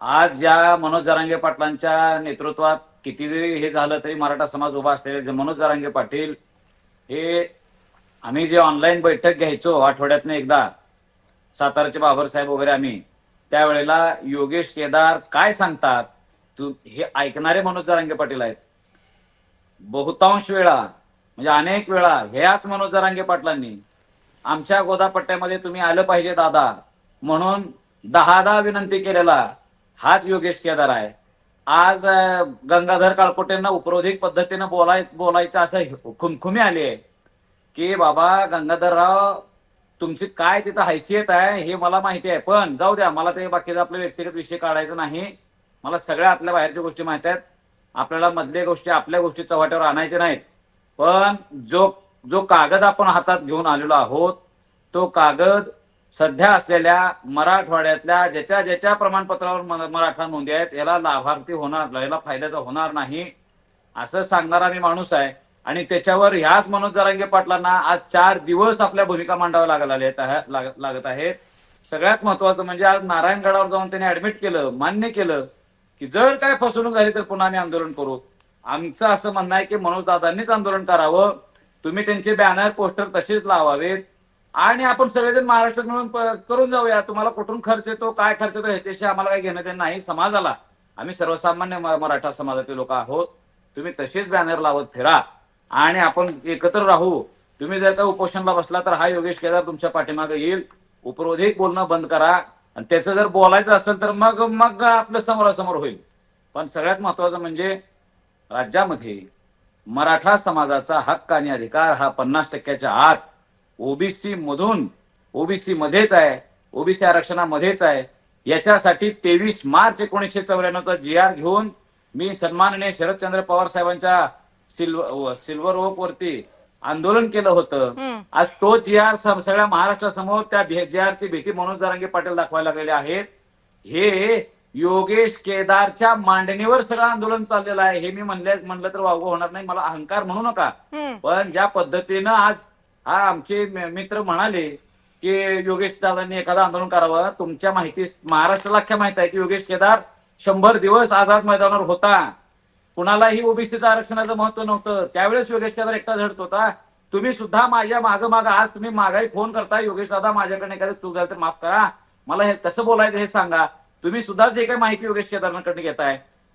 आज ज्या मनोज जरांगे पाटलांच्या नेतृत्वात किती जरी हे झालं तरी मराठा समाज उभा असलेले जे मनोज जरांगे पाटील हे आम्ही जे ऑनलाईन बैठक घ्यायचो आठवड्यातनं एकदा, सातारचे बाबरसाहेब वगैरे आम्ही, त्यावेळेला योगेश केदार काय सांगतात हे ऐकणारे मनोज जरांगे पाटील आहेत. बहुतांश वेळा म्हणजे अनेक वेळा ह्याच मनोज जरांगे पाटलांनी आमच्या गोदापट्ट्यामध्ये तुम्ही आलं पाहिजे दादा म्हणून 10दा विनंती केलेला हाच योगेश केदार आहे. आज गंगाधर काळकोटेंना उपरोधिक पद्धतीनं बोलायचं असं खुमखुमी आली आहे की बाबा गंगाधरराव तुमची काय तिथं हैसियत आहे हे मला माहिती आहे, पण जाऊ द्या, मला ते बाकीचा आपले व्यक्तिगत विषय काढायचा नाही. मला सगळ्या आतल्या बाहेरच्या गोष्टी माहिती आहेत. आपल्याला मधल्या गोष्टी आपल्या गोष्टी चव्हाट्यावर आणायच्या नाहीत. पण जो कागद आपण हातात घेऊन आलेलो आहोत तो कागद सध्या असलेल्या मराठवाड्यातल्या ज्याच्या प्रमाणपत्रावर मराठा नोंदी आहेत याला लाभार्थी होणार, याला फायद्याचा होणार नाही असं सांगणारा मी माणूस आहे. आणि त्याच्यावर ह्याच मनोज जरांगे पाटलांना आज 4 दिवस आपल्या भूमिका मांडाव्या लागत आहेत. सगळ्यात महत्वाचं म्हणजे आज नारायणगडावर जाऊन त्यांनी ऍडमिट केलं, मान्य केलं की जर काय फसवणूक झाली तर पुन्हा आम्ही आंदोलन करू. आमचं असं म्हणणं आहे की मनोज दादांनीच आंदोलन करावं. तुम्ही त्यांचे बॅनर पोस्टर तसेच लावावेत आणि आपण सगळेजण महाराष्ट्रात मिळून करून जाऊया. तुम्हाला कुठून खर्च येतो काय खर्च येतो ह्याच्याशी आम्हाला काही घेणं देणं नाही. समाजाला आम्ही सर्वसामान्य मराठा समाजातील लोक आहोत. तुम्ही तसेच बॅनर लावत फिरा आणि आपण एकत्र राहू. तुम्ही जर का उपोषणला बसला तर हा योगेश केदार तुमच्या पाठीमागे येईल. उपरोधिक बोलणं बंद करा आणि त्याचं जर बोलायचं असेल तर मग आपलं समोरासमोर होईल. पण सगळ्यात महत्वाचं म्हणजे राज्यामध्ये मराठा समाजाचा हक्क आणि अधिकार हा 50% आत ओबीसी मधून, ओबीसी मध्येच आहे, ओबीसी आरक्षणामध्येच आहे. याच्यासाठी 23 मार्च 1994चा GR घेऊन मी सन्माननीय शरदचंद्र पवार साहेबांच्या सिल्वर ओक वरती आंदोलन केलं होतं. आज तो GR सगळ्या महाराष्ट्रासमोर त्या GR ची भीती मनोज जरांगे पाटील दाखवायला लागलेले आहेत. हे योगेश केदारच्या मांडणीवर सगळं आंदोलन चाललेलं आहे. हे मी म्हणलं तर वावगं होणार नाही, मला अहंकार म्हणू नका. पण ज्या पद्धतीनं आज आमचे मित्र म्हणाले की योगेश दादांनी एखादं आंदोलन करावं, तुमच्या माहिती महाराष्ट्राला अख्ख्या माहित आहे की योगेश केदार 100 दिवस आझाद मैदानावर होता. कुणालाही ओबीसीचं आरक्षणाचं महत्व नव्हतं. त्यावेळेस योगेश केदार एकटा झडत होता. तुम्ही सुद्धा माझ्या माग आज तुम्ही मागाही फोन करता योगेश दादा माझ्याकडे एखादं चूक झाली तर माफ करा, मला हे कसं बोलायचं हे सांगा. तुम्ही सुद्धा जे काही माहिती योगेश केदारकडे घेताय